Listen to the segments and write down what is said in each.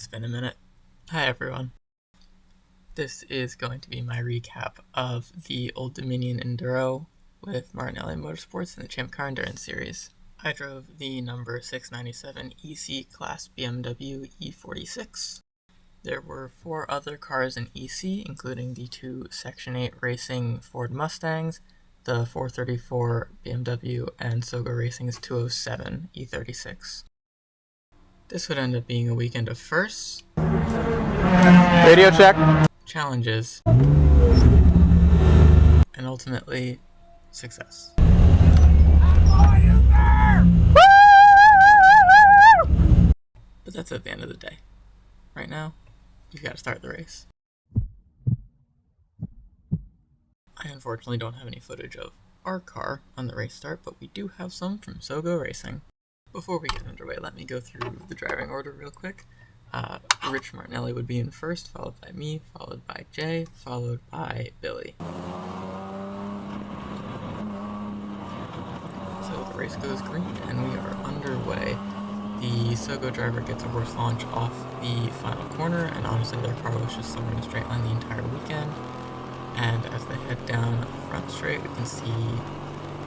It's been a minute. Hi everyone. This is going to be my recap of the Old Dominion Enduro with Martinelli Motorsports in the ChampCar Endurance Series. I drove the number 697 EC Class BMW E46. There were 4 other cars in EC, including the 2 Section 8 Racing Ford Mustangs, the 434 BMW, and Sogo Racing's 207 E36. This would end up being a weekend of firsts, radio check, challenges, and ultimately, success. But that's at the end of the day. Right now, you've got to start the race. I unfortunately don't have any footage of our car on the race start, but we do have some from Sogo Racing. Before we get underway, let me go through the driving order real quick. Rich Martinelli would be in first, followed by me, followed by Jay, followed by Billy. So the race goes green, and we are underway. The Sogo driver gets a horse launch off the final corner, and honestly their car was just somewhere in a straight line the entire weekend. And as they head down the front straight, we can see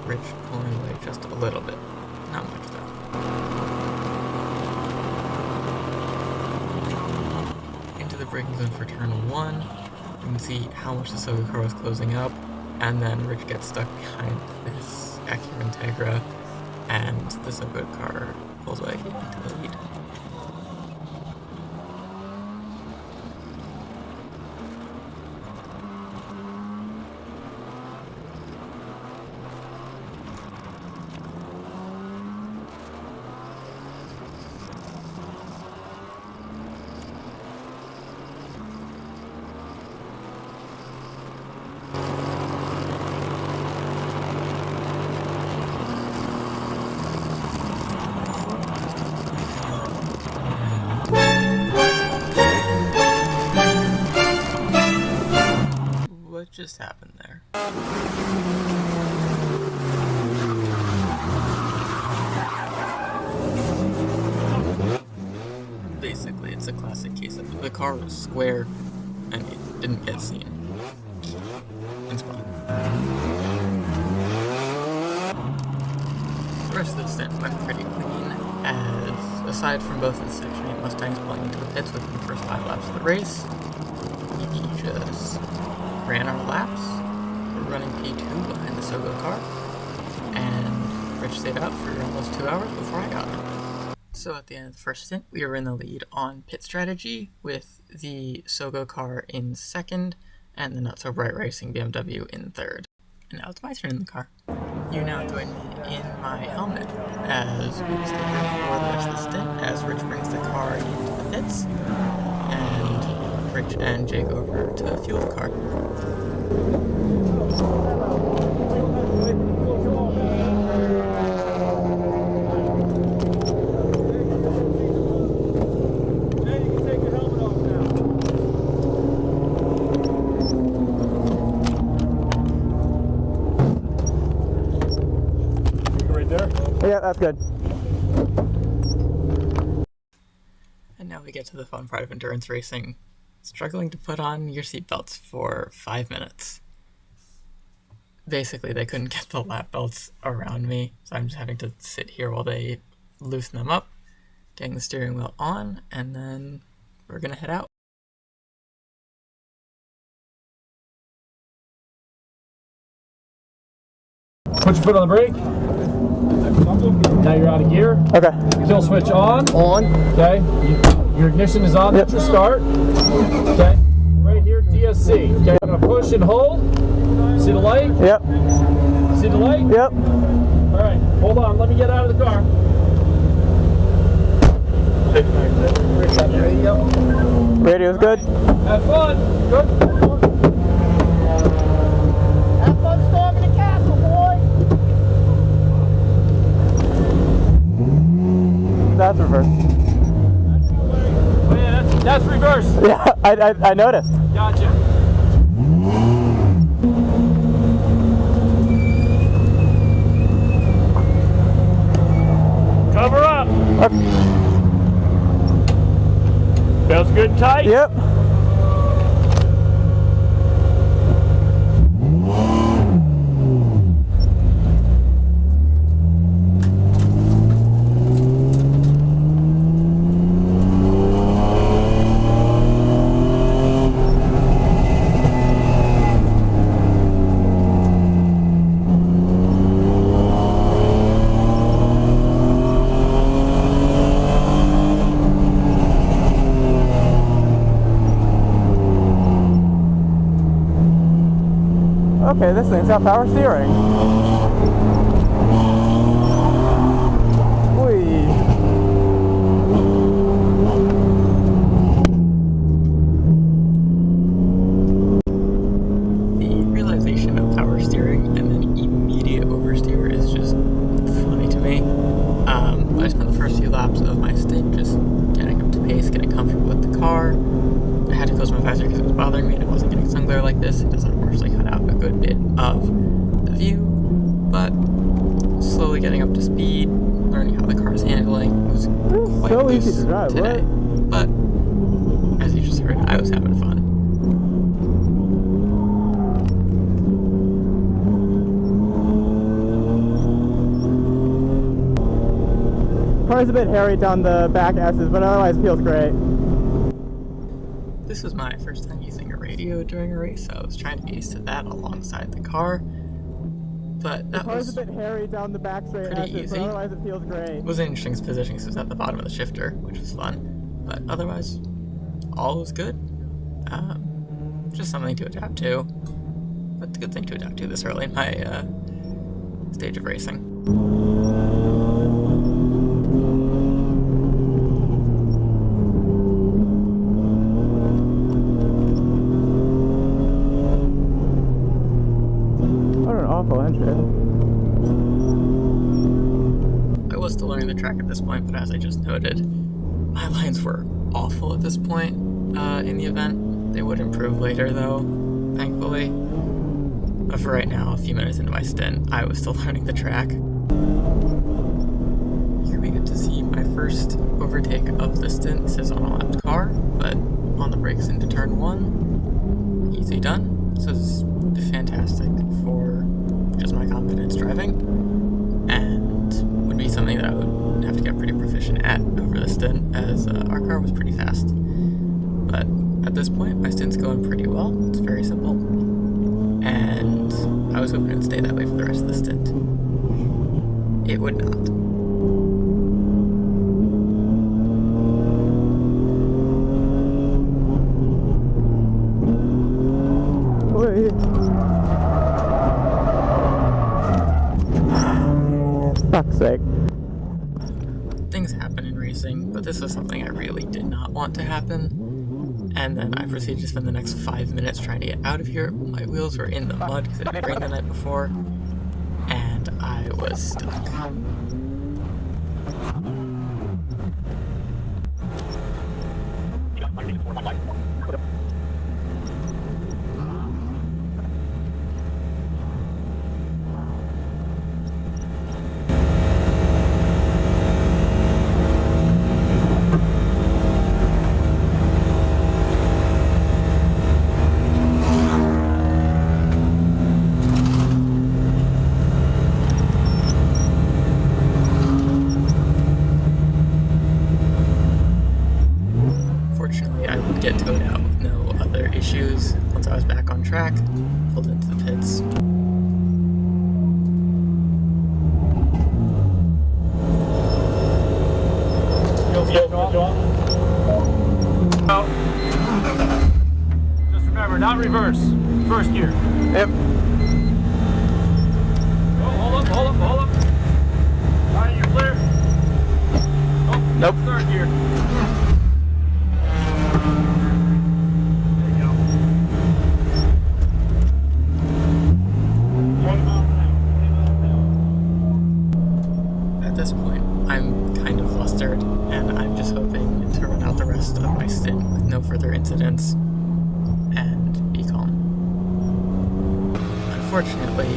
Rich pulling away just a little bit. Not much though. Into the braking zone for turn 1, you can see how much the Sogo car was closing up, and then Rich gets stuck behind this Acura Integra, and the Sogo car pulls away into the lead. What just happened there? Basically, it's a classic case of the car was square and it didn't get seen. It's fine. The rest of the stint went pretty clean, as aside from both of the Section 8 Mustangs pulling into the pits within the first 5 laps of the race, we just ran our laps. We're running P2 behind the Sogo car, and Rich stayed out for almost 2 hours before I got him. So at the end of the first stint, we were in the lead on pit strategy with the Sogo car in second and the not-so-bright racing BMW in third. And now it's my turn in the car. You now join me in my helmet as we stay here for the rest of the stint as Rich brings the car into the pits, and Rich and Jay go over to fuel the car. Yeah, that's good. And now we get to the fun part of endurance racing, struggling to put on your seatbelts for 5 minutes. Basically, they couldn't get the lap belts around me, so I'm just having to sit here while they loosen them up, getting the steering wheel on, and then we're gonna head out. Put your foot on the brake. Now you're out of gear. Okay. Kill switch on. On. Okay. Your ignition is on. Yep. That's your start. Okay. Right here, DSC. Okay. I'm gonna push and hold. See the light? Yep. See the light? Yep. All right. Hold on. Let me get out of the car. Radio's good. Have fun. Good. Have fun storming the castle, boy! That's reverse. Oh yeah, that's reverse. Yeah, I noticed. Gotcha. Belt's good and tight? Yep. Okay, this thing's got power steering. Whee. The realization of power steering and then immediate oversteer is just funny to me. I spent the first few laps of my stint just getting up to pace, getting comfortable with the car. I had to close my visor because it was bothering me and it wasn't getting sun glare like this. It does unfortunately cut out a good bit of the view, but slowly getting up to speed, learning how the car is handling. It was quite so loose easy to drive, today, but as you just heard, I was having fun. Car's a bit hairy down the back S's, but otherwise feels great. This was my first time using a radio during a race, so I was trying to get used to that alongside the car. But that Car's was a bit hairy down the back straight pretty S's, easy. but otherwise it feels great. It was an interesting position because it was at the bottom of the shifter, which was fun. But otherwise, all was good. Just something to adapt to. But it's a good thing to adapt to this early in my stage of racing. What an awful entry. I was still learning the track at this point, but as I just noted, my lines were awful at this point in the event. They would improve later, though, thankfully. But for right now, a few minutes into my stint, I was still learning the track. Here we get to see my first overtake of the stint. This is on a lapped car, but on the brakes into turn 1. Easy done. This is fantastic for just my confidence driving, and would be something that I would have to get pretty proficient at over the stint, as our car was pretty fast. But at this point, my stint's going pretty well. It's very simple, and I was hoping it would stay that way for the rest of the stint. It would not. Fuck's sake. Things happen in racing, but this was something I really did not want to happen. And then I proceeded to spend the next 5 minutes trying to get out of here. My wheels were in the mud because it had rained the night before, and I was stuck. Fortunately, I would get towed out with no other issues. Once I was back on track, pulled into the pits. Just remember, not reverse. First gear. Yep. Oh, hold up. Alright, you're clear. Oh, Nope. Third gear. There you go. At this point, I'm kind of flustered, and I'm just hoping to run out the rest of my stint with no further incidents and be calm. Unfortunately,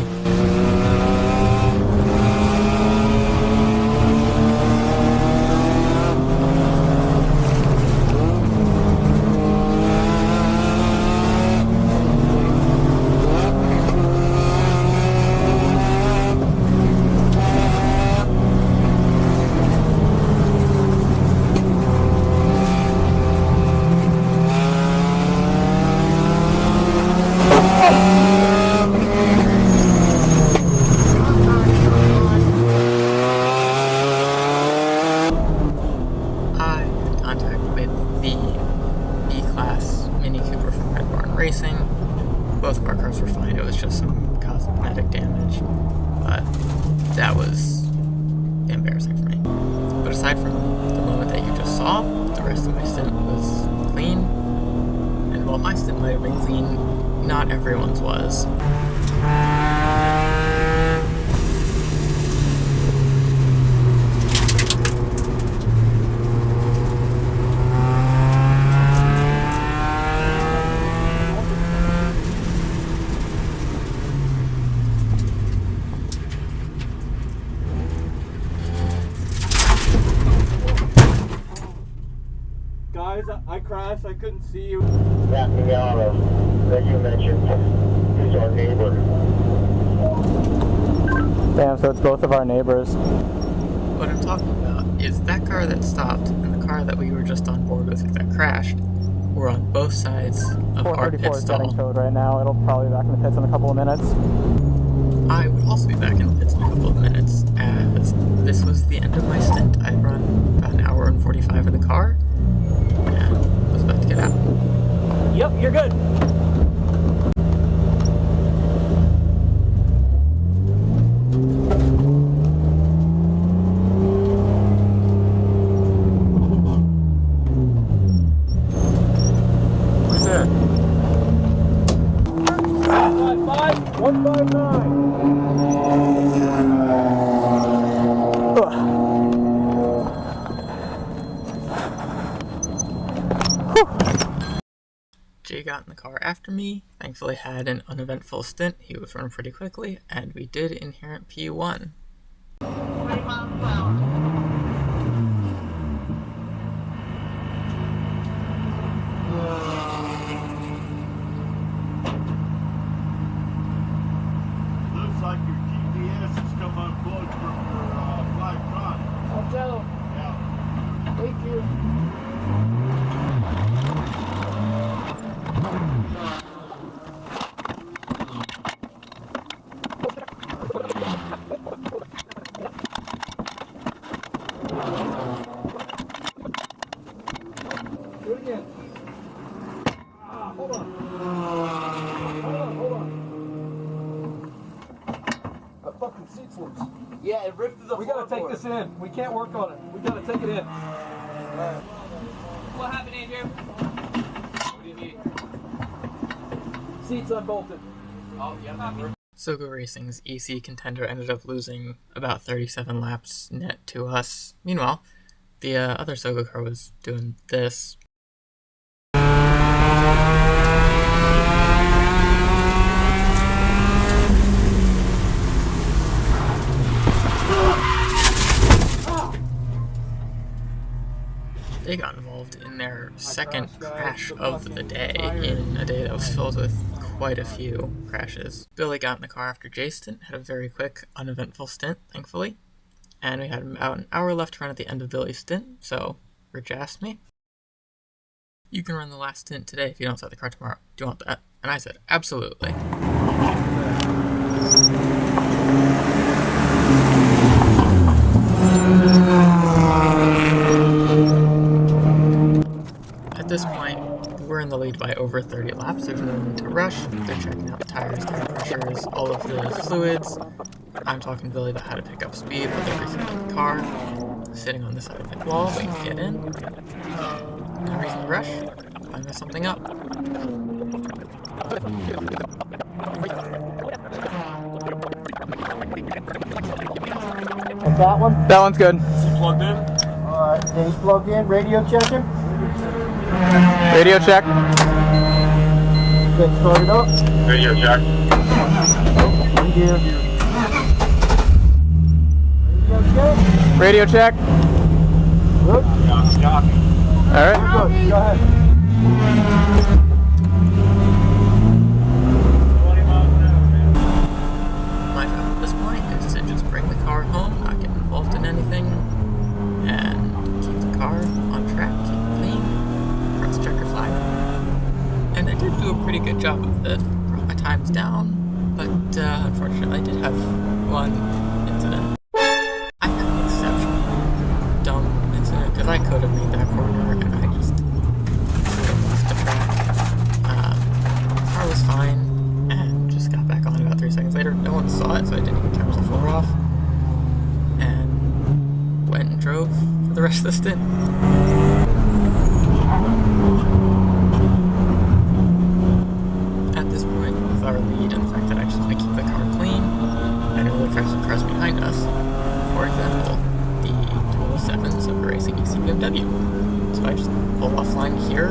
was just some cosmetic damage, but that was embarrassing for me. But aside from the moment that you just saw, the rest of my stint was clean. And while my stint might have been clean, not everyone's was. Guys, I crashed. I couldn't see you. That Miata that you mentioned is our neighbor. Damn, so it's both of our neighbors. What I'm talking about is that car that stopped and the car that we were just on board with that crashed were on both sides of our pit 434 is getting stall. towed right now. It'll probably be back in the pits in a couple of minutes. I would also be back in the pits in a couple of minutes, as this was the end of my stint. I'd run about an hour and 45 in the car, and was about to get out. Yep, you're good. Where's that? 159. Jay got in the car after me, thankfully had an uneventful stint. He was running pretty quickly, and we did inherent P1. 20 miles an hour. Looks like your GPS has come unplugged from your flight front. I'll tell him. Yeah. Thank you. Do it again. Hold on. Hold on. That fucking seat's loose. Yeah, it ripped through the We gotta take this in. We can't work on it. We gotta take it in. What happened, Andrew? What do you need? Seat's unbolted. Oh, yeah, that works. Sogo Racing's EC contender ended up losing about 37 laps net to us. Meanwhile, the other Sogo car was doing this. They got involved in their second crash of the day, in a day that was filled with quite a few crashes. Billy got in the car after Jay's stint, had a very quick, uneventful stint, thankfully. And we had about an hour left to run at the end of Billy's stint, so Rich asked me, "You can run the last stint today if you don't start the car tomorrow. Do you want that?" And I said, "Absolutely." At this point, we're in the lead by over 30 laps. There's no need to rush. They're checking out the tires, tire pressures, all of the fluids. I'm talking to Billy about how to pick up speed with everything in the car. Sitting on the side of the wall, waiting to get in. No reason to rush. If I mess something up. What's that one? That one's good. Is he plugged in? Alright, he's plugged in. Radio checking. Radio check. Get started up. Radio check. Thank you. Radio Radio check. check. Good. All right. Good. Go ahead. 20 miles an hour, man. My job at this point is to just bring the car home, not get involved in anything, and keep the car on track, keep it clean, cross checker flag. And I did do a pretty good job of it. Brought my times down, but unfortunately I did have one incident. I had an exceptionally dumb incident because I could have made that corner and I just left the track. Car was fine and just got back on rest of the stint. At this point, with our lead and the fact that I just want to keep the car clean, I know there are some cars behind us. For example, the 207s of Racing EC BMW. So I just pull offline here,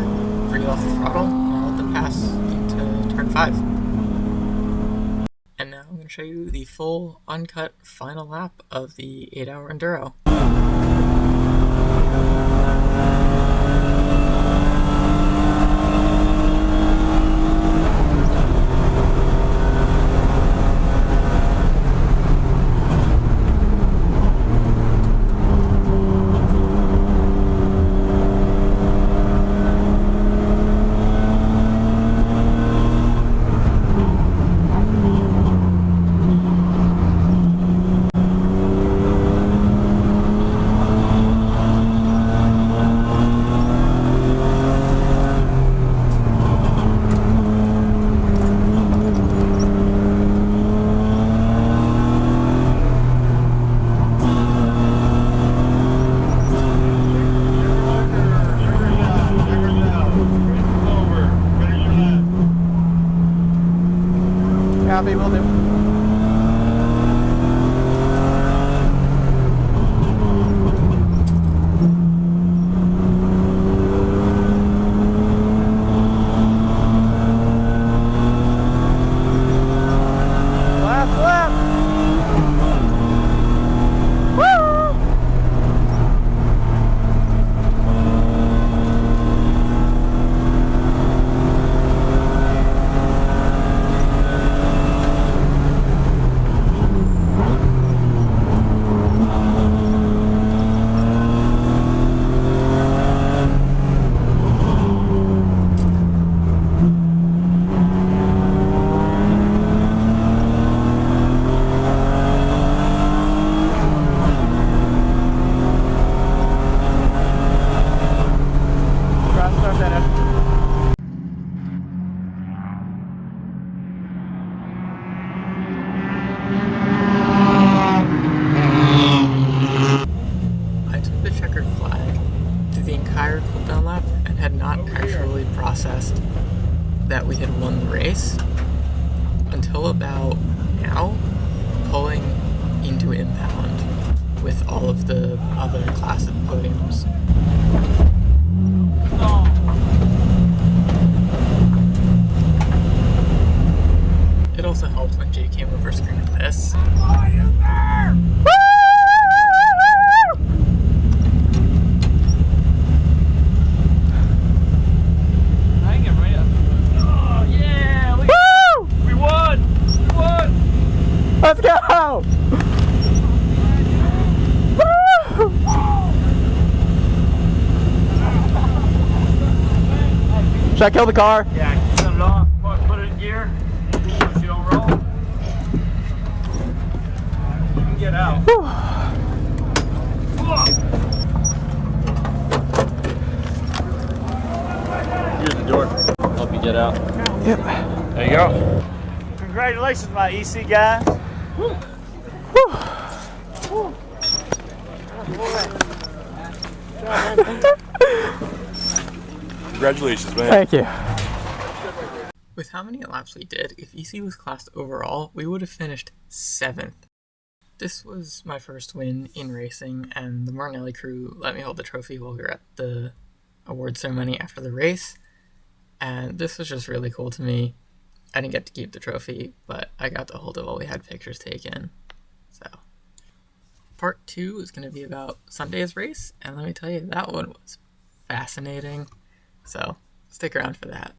free off the throttle, and I'll let them pass into turn 5. And now I'm going to show you the full, uncut final lap of the 8-hour Enduro. Copy, will do. Last lap. Woo! I took the checkered flag through the entire cooldown lap and had not actually processed that we had won the race until about now, pulling into impound with all of the other classic podiums. It also helped when Jay came over screaming this. Are you there? Hang it right up. Oh, yeah! Look Woo! we won! We won! Let's go! Woo! Should I kill the car? Yeah, cut it off. Put it in gear. So you don't roll. You can get out. Here's the door. Help you get out. Yep. There you go. Congratulations, my EC guys. Congratulations, man. Thank you. With how many laps we did, if EC was classed overall, we would have finished 7th. This was my first win in racing, and the Martinelli crew let me hold the trophy while we were at the award ceremony after the race, and this was just really cool to me. I didn't get to keep the trophy, but I got to hold it while we had pictures taken. So, part 2 is going to be about Sunday's race, and let me tell you, that one was fascinating. So, stick around for that.